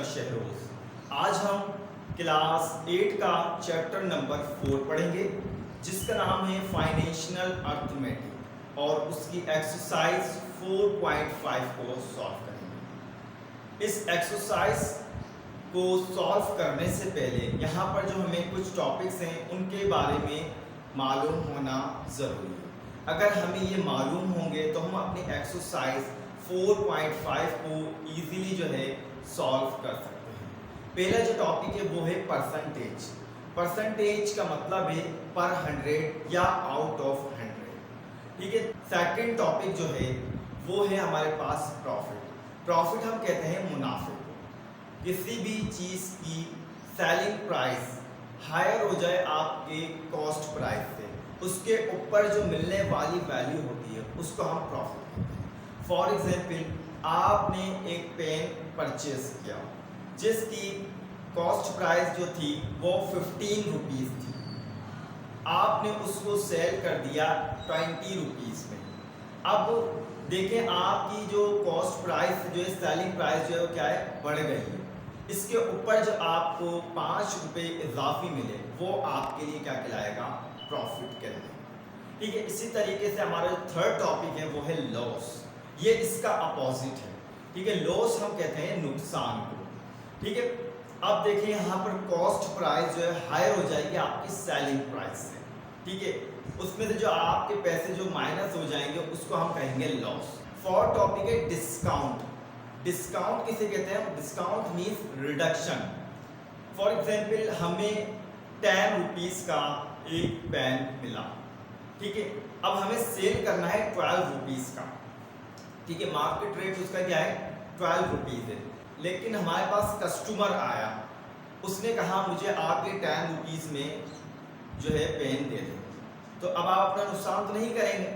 शहरोज। आज हम क्लास 8 का चैप्टर नंबर 4 पढ़ेंगे जिसका नाम है फाइनेंशियल अर्थमेटिक और उसकी एक्सरसाइज 4.5 को सॉल्व करेंगे। इस एक्सरसाइज को सॉल्व करने से पहले यहाँ पर जो हमें कुछ टॉपिक्स हैं उनके बारे में मालूम होना ज़रूरी है। अगर हमें ये मालूम होंगे तो हम अपनी एक्सरसाइज 4.5 को इजीली जो है सॉल्व कर सकते हैं। पहला जो टॉपिक है वो है परसेंटेज। परसेंटेज का मतलब है पर 100 या आउट ऑफ 100, ठीक है। सेकंड टॉपिक जो है वो है हमारे पास प्रॉफिट। प्रॉफिट हम कहते हैं मुनाफे को। किसी भी चीज़ की सेलिंग प्राइस हायर हो जाए आपके कॉस्ट प्राइस से, उसके ऊपर जो मिलने वाली वैल्यू होती है उसको हम प्रॉफिट कहते हैं। फॉर एग्जांपल, आपने एक पेन परचेज किया जिसकी कॉस्ट प्राइस जो थी वो 15 रुपीज़ थी, आपने उसको सेल कर दिया 20 रुपीज़ में। अब देखें आपकी जो कॉस्ट प्राइस जो है, सेलिंग प्राइस जो है वो क्या है, बढ़ गई है। इसके ऊपर जो आपको 5 रुपये इजाफी मिले वो आपके लिए क्या कहलाएगा, प्रॉफिट कहलाएगा, ठीक है। इसी तरीके से हमारा जो थर्ड टॉपिक है वो है लॉस। ये इसका अपोजिट है, ठीक है। लॉस हम कहते हैं नुकसान को, ठीक है। अब देखिए यहाँ पर कॉस्ट प्राइस जो है हायर हो जाएगी आपकी सेलिंग प्राइस से, ठीक है। उसमें से जो आपके पैसे जो माइनस हो जाएंगे उसको हम कहेंगे लॉस। फोर्थ टॉपिक है डिस्काउंट। डिस्काउंट किसे कहते हैं, discount means reduction. For example, हमें 10 रुपीज़ का एक पेन मिला, ठीक है। अब हमें सेल करना है 12 रुपीज़ का, ठीक है। मार्केट रेट उसका क्या है, 12 रुपीज़ है। लेकिन हमारे पास कस्टमर आया, उसने कहा मुझे आपके 10 रुपीज़ में जो है पेन दे दें, तो अब आप अपना नुकसान तो नहीं करेंगे,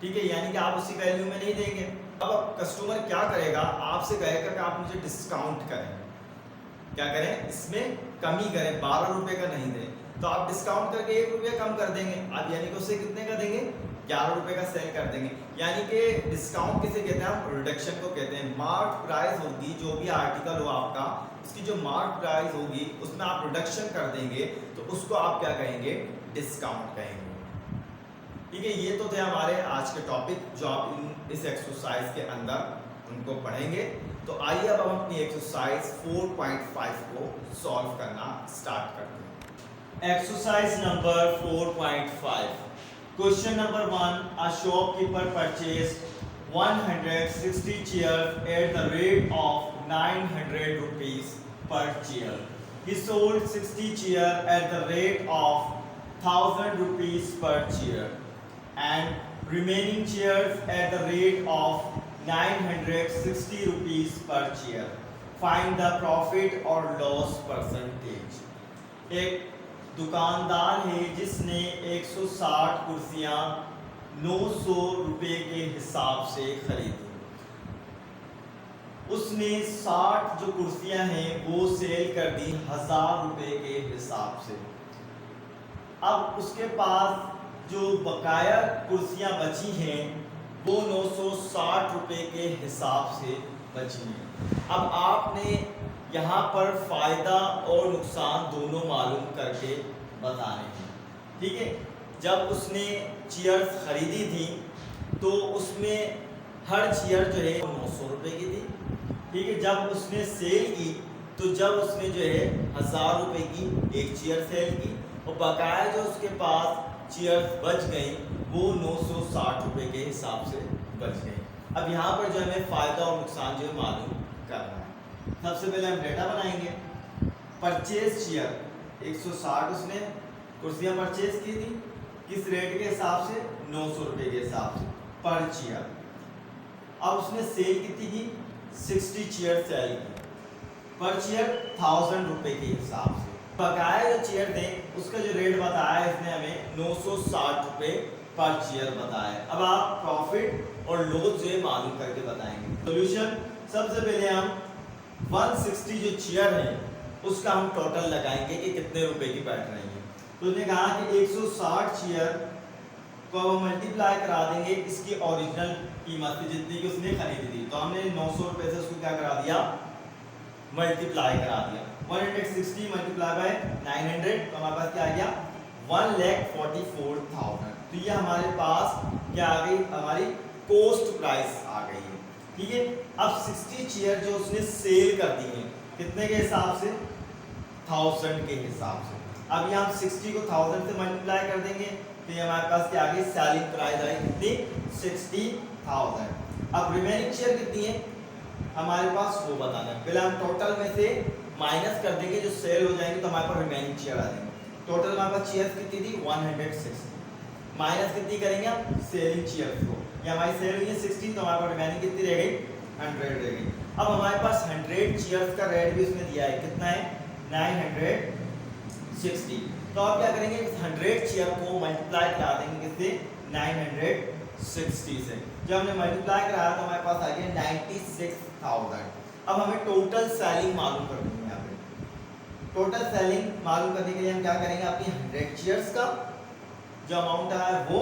ठीक है, यानी कि आप उसी वैल्यू में नहीं देंगे। अब कस्टमर क्या करेगा, आपसे कहेगा कि आप मुझे डिस्काउंट करें, क्या करें, इसमें कमी करें, 12 रुपये का नहीं दें, तो आप डिस्काउंट करके 1 रुपया कम कर देंगे। अब यानी कि उसे कितने का देंगे, 11 रुपये का सेल कर देंगे। यानी कि डिस्काउंट किसे कहते हैं, हम रिडक्शन को कहते हैं। मार्क प्राइस होगी, जो भी आर्टिकल हो आपका, उसकी जो मार्क प्राइस होगी उसमें आप रिडक्शन कर देंगे तो उसको आप क्या कहेंगे, डिस्काउंट कहेंगे, ठीक है। ये तो थे हमारे आज के टॉपिक जो आप इस एक्सरसाइज के अंदर उनको पढ़ेंगे। तो आइए अब हम अपनी एक्सरसाइज 4.5 को सॉल्व करना स्टार्ट करते हैं। Exercise number 4.5, question number 1, a shopkeeper purchased 160 chairs at the rate of 900 rupees per chair. He sold 60 chairs at the rate of 1000 rupees per chair and remaining chairs at the rate of 960 rupees per chair. Find the profit or loss percentage. एक दुकानदार है जिसने 160 कुर्सियाँ 900 रुपये के हिसाब से खरीदी। उसने 60 जो कुर्सियाँ हैं वो सेल कर दी 1000 रुपये के हिसाब से। अब उसके पास जो बकाया कुर्सियाँ बची हैं वो 960 रुपये के हिसाब से बची हैं। अब आपने यहाँ पर फ़ायदा और नुकसान दोनों मालूम करके बताने हैं, ठीक है। जब उसने चेयर्स खरीदी थी तो उसमें हर चेयर जो है 900 रुपये की थी, ठीक है। जब उसने सेल की तो जब उसने जो है 1000 रुपये की एक चेयर सेल की और बकाया जो उसके पास चेयर्स बच गई वो 960 रुपये के हिसाब से बच गई। अब यहाँ पर जो हमें फ़ायदा और नुकसान जो है मालूम करना है। सबसे पहले हम डेटा बनाएंगे। परचेज चेयर 160 उसने कुर्सियाँ परचेज की थी, किस रेट के हिसाब से, 900 रुपये के हिसाब से पर चेयर। अब उसने सेल कितनी की, 60 चेयर सेल की, पर चेयर 1000 रुपये के हिसाब से। बकाया जो चेयर थे उसका जो रेट बताया इसने हमें 960 रुपये पर चेयर बताया। अब आप प्रॉफिट और लॉस जो है मालूम करके बताएंगे। सोल्यूशन, सबसे पहले हम 160 जो चेयर है उसका हम टोटल लगाएंगे कि कितने रुपए की बैठ रही है। तो उसने कहा कि 160 चेयर को हम मल्टीप्लाई करा देंगे इसकी ओरिजिनल कीमत से जितनी कि उसने खरीदी थी। तो हमने 900 रुपये से उसको क्या करा दिया, मल्टीप्लाई करा दिया, 160 मल्टीप्लाई बाय 900 तो हमारे पास क्या आ गया 1,44,000। तो ये हमारे पास क्या आ गई, हमारी कॉस्ट प्राइस आ गई है। ठीक है, अब 60 चेयर जो उसने सेल कर दी है कितने के हिसाब से, 1000 के हिसाब से। अब ये हम 60 को 1000 से मल्टीप्लाई कर देंगे तो ये हमारे पास क्या आ गई, सेलिंग प्राइस आई कितनी 60,000। अब रिमेनिंग शेयर कितनी है हमारे पास वो बताना है। पहले हम टोटल में से माइनस कर देंगे, जो सेल हो जाएंगे तो हमारे पास रिमेनिंग शेयर आ जाएंगे। टोटल हमारे पास शेयर्स कितनी थी 160, माइनस कितनी करेंगे हम सेलिंग शेयर्स को, ये हमारी सेल हुई है 60 तो हमारे पास रिमेनिंग कितनी रह गई 100 रह गई। अब हमारे पास 100 शेयर्स का रेट भी उसमें दिया है, कितना है 960। तो आप क्या करेंगे, इस 100 शेयर को मल्टीप्लाई करा देंगे किससे 960 से। जब हमने मल्टीप्लाई कराया तो हमारे पास आ गया 96,000। अब हमें टोटल सेलिंग मालूम करनी है। यहाँ पे टोटल सेलिंग मालूम करने के लिए हम क्या करेंगे, अपनी 100 शेयर्स का जो अमाउंट आया है वो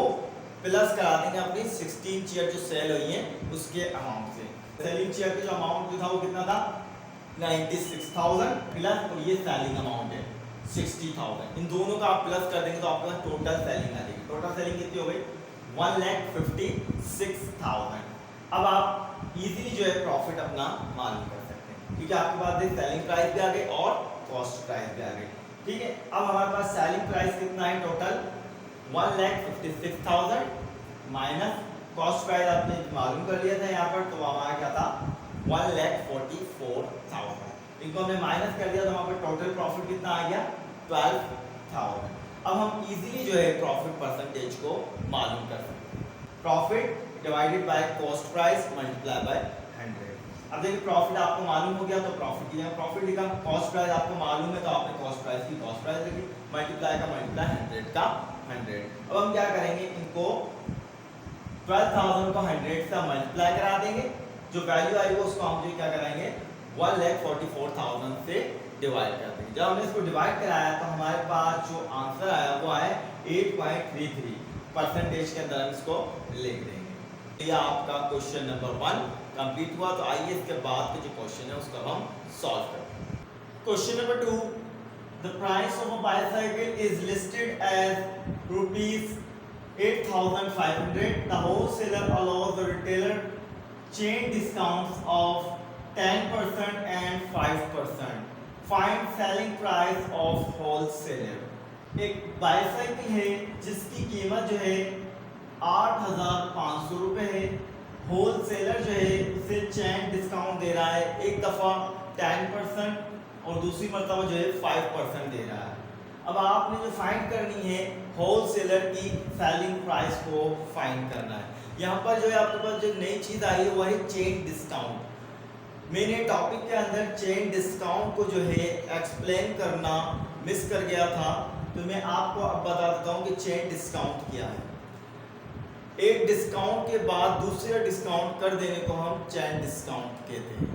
प्लस करा देंगे अपनी 16 शेयर जो सेल हुई है उसके अमाउंट से। सेलिंग शेयर का जो अमाउंट जो था वो कितना था 96,000 प्लस, और ये सेलिंग अमाउंट है 60,000। इन दोनों का आप प्लस कर देंगे तो आपके पास टोटल सेलिंग आ जाएगी। टोटल सेलिंग कितनी हो गई 1,56,000। अब आप इजीली जो है प्रॉफिट अपना मालूम कर सकते हैं, क्योंकि आपके पास सेलिंग प्राइस भी आ गई और कॉस्ट प्राइस भी आ गई। ठीक है, अब हमारे पास सेलिंग प्राइस कितना है टोटल 1,56,000 माइनस कॉस्ट प्राइस आपने मालूम कर लिया था यहाँ पर, तो हमारा क्या था 1,44,000। इनको हमने माइनस कर दिया तो हमारे पास टोटल प्रॉफिट कितना आ गया 12,000। अब हम इजीली जो है प्रॉफिट परसेंटेज को मालूम कर सकते हैं, profit divided by cost price multiply by 100। अब देखिए प्रॉफिट आपको मालूम हो गया तो प्रॉफिट की जगह प्रॉफिट लिखा, कॉस्ट प्राइस आपको मालूम है तो आपने कॉस्ट प्राइस की कॉस्ट प्राइस लिखी, मल्टीप्लाई का मल्टीप्लाई 100 का 100। अब हम क्या करेंगे, इनको 12,000 को 100 से मल्टीप्लाई करा देंगे, जो वैल्यू आएगी उसको हम जो क्या कराएंगे 1,44,000 से डिवाइड कर देंगे। जब हमने इसको डिवाइड कराया तो हमारे पास जो आंसर आया वो आया 8.33 परसेंटेज के अंदर हम इसको लिख देंगे। ये आपका क्वेश्चन नंबर 1 कंप्लीट हुआ। तो आइए इसके बाद के जो क्वेश्चन है उसको हम सॉल्व करते हैं। Question number 2, the price of a bicycle is listed as ₹8,500। The wholesaler allows the retailer chain discounts of 10% and 5%. Find selling price of wholesaler. एक बाइसाइकिल है जिसकी कीमत जो है 8,500 रुपये है, होलसेलर जो है उसे चेन डिस्काउंट दे रहा है, एक दफ़ा 10% और दूसरी मरतबा जो है 5% दे रहा है। अब आपने जो फाइंड करनी है होलसेलर की सेलिंग प्राइस को फाइंड करना है। यहाँ पर जो है आपके पास जो नई चीज़ आई है वो है चेन डिस्काउंट। मैंने टॉपिक के अंदर चेन डिस्काउंट को जो है एक्सप्लेन करना मिस कर गया था, तो मैं आपको अब बता देता हूँ कि चेन डिस्काउंट क्या है। एक डिस्काउंट के बाद दूसरा डिस्काउंट कर देने को हम चेन डिस्काउंट कहते हैं।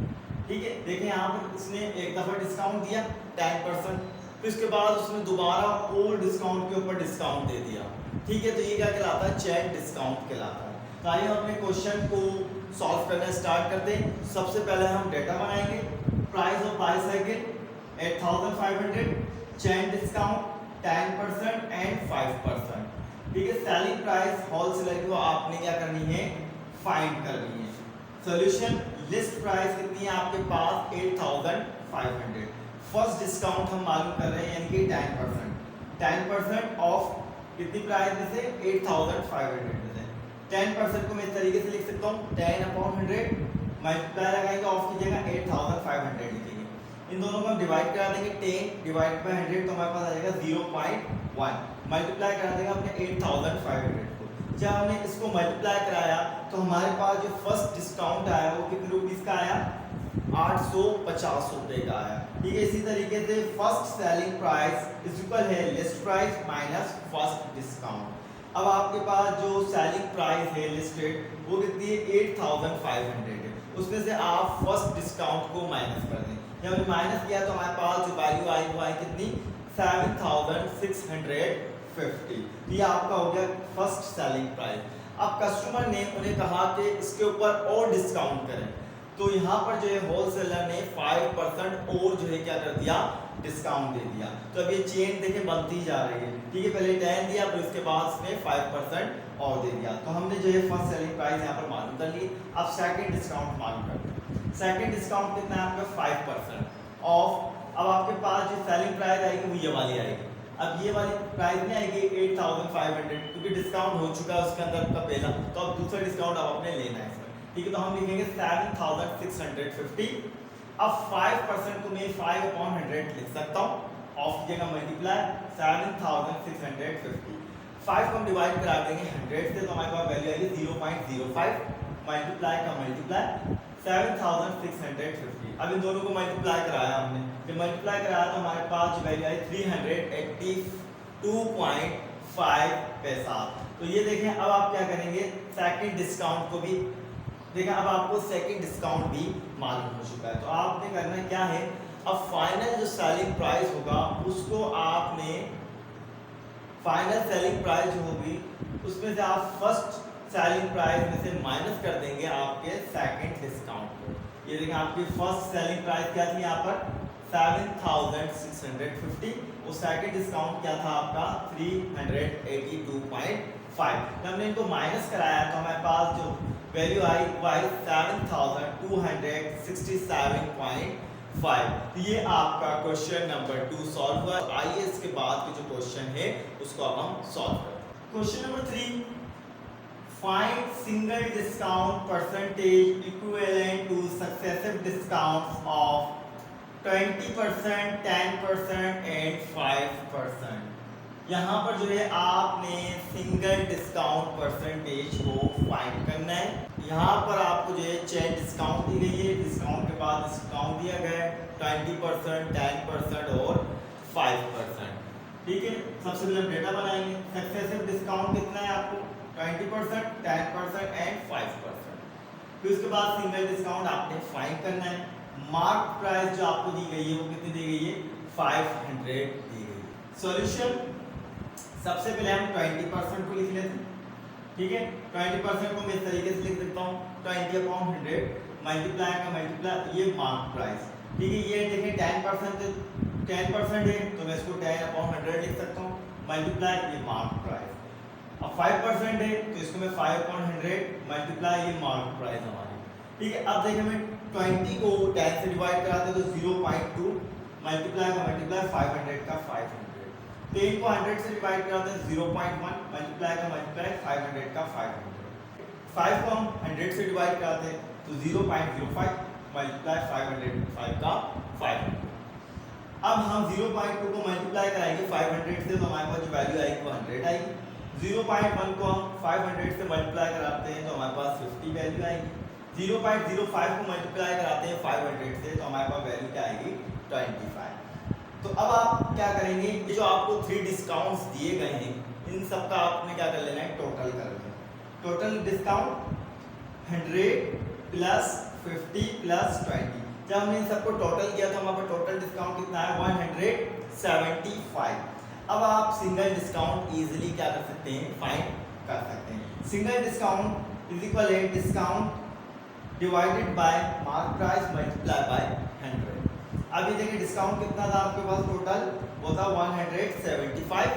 ठीक है, देखिए यहाँ पर इसने एक दफ़ा डिस्काउंट दिया 10%, फिर उसके बाद उसने दोबारा ओल्ड डिस्काउंट के ऊपर डिस्काउंट दे दिया। ठीक है, तो ये क्या कहलाता है चेन डिस्काउंट कहलाता है। तो आइए हम अपने क्वेश्चन को सॉल्व करना स्टार्ट करते हैं। सबसे पहले हम डेटा बनाएंगे, price of bicycle 8,500, chain discount 10% and 5%। ठीक है, सेलिंग प्राइस होलसेलर की आपने क्या करनी है फाइंड करनी है। सॉल्यूशन, लिस्ट प्राइस कितनी है आपके पास 8,500। फर्स्ट डिस्काउंट हम मालूम कर रहे हैं यानी कि 10% ऑफ कितनी प्राइस में से 8,500 में से 10% को मैं इस तरीके से लिख सकता हूँ 10/100 मल्टीप्लाई लगाएंगे, ऑफ की जगह 8,500 लिखेंगे। इन दोनों को हम डिवाइड करा देंगे 10 डिवाइड बाय 100 तो हमारे पास आ जाएगा 0.1। मल्टीप्लाई करा देंगे अपने 8,500 को। जब हमने इसको मल्टीप्लाई कराया तो हमारे पास जो फर्स्ट डिस्काउंट आया वो कितने रुपीज़ का आया 850 रुपये का आया। ठीक है, इसी तरीके से first selling price is equal है list price minus first discount. अब आपके पास जो सेलिंग प्राइस है लिस्टेड वो कितनी है 8,500 है, उसमें से आप फर्स्ट डिस्काउंट को माइनस कर दें। जब हमने माइनस किया तो हमारे पास जो वैल्यू आई वो आई कितनी 7,650। ये आपका हो गया फर्स्ट सेलिंग प्राइस। अब कस्टमर ने उन्हें कहा कि इसके ऊपर और डिस्काउंट करें, तो यहाँ पर जो है होलसेलर ने 5% और जो है क्या कर दिया, डिस्काउंट दे दिया। तो अब ये चेन देखिए बनती जा रही है, ठीक है। पहले 10 दिया, फिर उसके बाद उसने 5% और दे दिया। तो हमने जो है फर्स्ट सेलिंग प्राइस यहाँ पर मालूम कर ली। अब सेकंड डिस्काउंट मालूम करते हैं। सेकंड डिस्काउंट कितना है आपका, 5% ऑफ। अब आपके पास जो सेलिंग प्राइस आएगी वो ये वाली आएगी। अब ये वाली प्राइस नहीं आएगी 8500, क्योंकि डिस्काउंट हो चुका है उसके अंदर का पहला। तो अब दूसरा डिस्काउंट अब आपने लेना है इसमें, ठीक है। तो हम लिखेंगे 7650। अब 5% को मैं 5/100 लिख सकता हूँ, ऑफ की जगह मल्टीप्लाई 7650। 5 को हम डिवाइड करा देंगे 100 से, तो हमारे पास वैल्यू आएगी 0.05। मल्टीप्लाई का मल्टीप्लाई 7650। अब इन दोनों को मल्टीप्लाई कराया हमने, जब मल्टीप्लाई कराया तो हमारे पास जो वैल्यू आई 382.5 पैसा। तो ये देखें, अब आप क्या करेंगे, सेकंड डिस्काउंट को भी देखें। अब आपको सेकंड डिस्काउंट भी मालूम हो चुका है, तो आपने करना क्या है, अब फाइनल जो सेलिंग प्राइस होगा उसको आपने, फाइनल सेलिंग प्राइस जो होगी उसमें से आप फर्स्ट सेलिंग प्राइस में से माइनस कर देंगे आपके सेकंड डिस्काउंट को। ये देखें, आपकी फर्स्ट सेलिंग प्राइस क्या थी यहाँ पर 7650, और सेकंड डिस्काउंट क्या था आपका 382.5। जब हमने इनको माइनस कराया तो हमारे पास जो वैल्यू आई वो आई 7267.5। तो ये आपका क्वेश्चन नंबर 2 सॉल्व हुआ। आइए इसके बाद के जो क्वेश्चन है उसको अब हम सॉल्व करते हैं। Question number 3, find single discount percentage equivalent two successive discounts of 20%, 10% and 5%। यहाँ पर जो है आपने सिंगल डिस्काउंट परसेंटेज को फाइंड करना है। यहाँ पर आपको जो है चेन डिस्काउंट दी गई है, डिस्काउंट के बाद डिस्काउंट दिया गया है 20%, 10% और 5%, ठीक है। सबसे पहले हम डेटा बनाएंगे। सक्सेसिव डिस्काउंट कितना है आपको 20%, 10% एंड 5%। फिर उसके बाद सिंगल डिस्काउंट आपने फाइंड करना है। मार्क प्राइस जो आपको दी गई है वो कितनी दी गई है, 500 दी गई है। सॉल्यूशन, सबसे पहले हम 20% को लिख लेते हैं, ठीक है। 20% को मैं इस तरीके से लिख देता हूँ 20/100 मल्टीप्लाई का मल्टीप्लाई ये मार्क प्राइस, ठीक है। ये देखिए 10% है तो मैं इसको 10/100 लिख सकता हूँ, मल्टीप्लाई ये मार्क प्राइस। अब 5% है तो इसको मैं 5/100 मल्टीप्लाई ये मार्क प्राइस हमारी, ठीक है। अब देखिए मैं 20 को 10 से डिवाइड कराते तो 0.2 मल्टीप्लाई का मल्टीप्लाई 500 का 500। 10 को 100 से डिवाइड कराते हैं 0.1 मल्टीप्लाई का मल्टीप्लाई 500 का 500। 5 को हम 100 से डिवाइड कराते हैं तो 0.05 मल्टीप्लाई 505 का 500। अब हम 0.2 को मल्टीप्लाई कराएंगे 500 से तो हमारे पास जो वैल्यू आएगी वो 100 आएगी। 0.1 को हम 500 से मल्टीप्लाई कराते हैं तो हमारे पास 50 वैल्यू आएगी। 0.05 को मल्टीप्लाई कराते हैं 500 से तो हमारे पास वैल्यू क्या आएगी 25। तो अब आप क्या करेंगे, ये जो आपको 3 डिस्काउंट्स दिए गए हैं इन सब का आपने क्या कर लेना है, टोटल कर लेना है। Total discount 100 plus 50 plus 20। जब हमने इन सबको टोटल किया तो हमारे पास टोटल डिस्काउंट कितना है 175। अब आप सिंगल डिस्काउंट इजीली क्या कर सकते हैं, फाइंड कर सकते हैं। सिंगल डिस्काउंट इज इक्वल है discount divided by mark price multiply by 100। अब ये देखिए डिस्काउंट कितना था आपके पास टोटल, वो था 175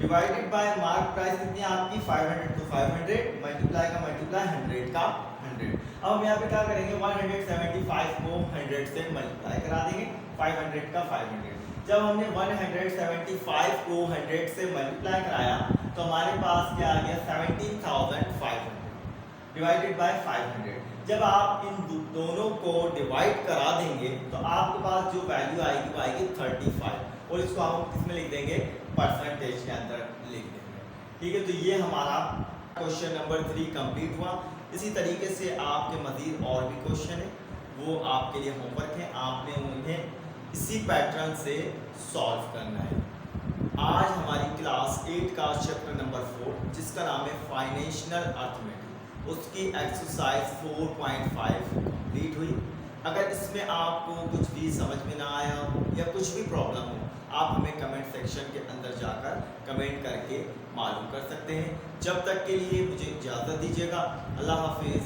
डिवाइडेड बाय मार्क प्राइस कितनी है आपकी 500 तो 500 मल्टीप्लाई का मल्टीप्लाई 100 का 100। अब हम यहाँ पे क्या करेंगे 175 को 100 से मल्टीप्लाई करा देंगे 500 का 500। जब हमने 175 को 100 से मल्टीप्लाई कराया तो हमारे पास क्या आ गया 17,500 डिवाइडेड बाय 500। जब आप इन दोनों को डिवाइड करा देंगे तो आपके पास जो वैल्यू आएगी वो आएगी 35 और इसको हम किसमें लिख देंगे, परसेंटेज के अंदर लिख देंगे, ठीक है। तो ये हमारा क्वेश्चन नंबर 3 कंप्लीट हुआ। इसी तरीके से आपके मज़ीद और भी क्वेश्चन है वो आपके लिए होमवर्क है, आपने उन्हें इसी पैटर्न से सॉल्व करना है। आज हमारी क्लास 8 का चैप्टर नंबर 4 जिसका नाम है फाइनेंशियल अर्थमेटिक, उसकी एक्सरसाइज 4.5 कंप्लीट हुई। अगर इसमें आपको कुछ भी समझ में ना आया या कुछ भी प्रॉब्लम हो आप हमें कमेंट सेक्शन के अंदर जाकर कमेंट करके मालूम कर सकते हैं। जब तक के लिए मुझे इजाज़त दीजिएगा। अल्लाह हाफिज़।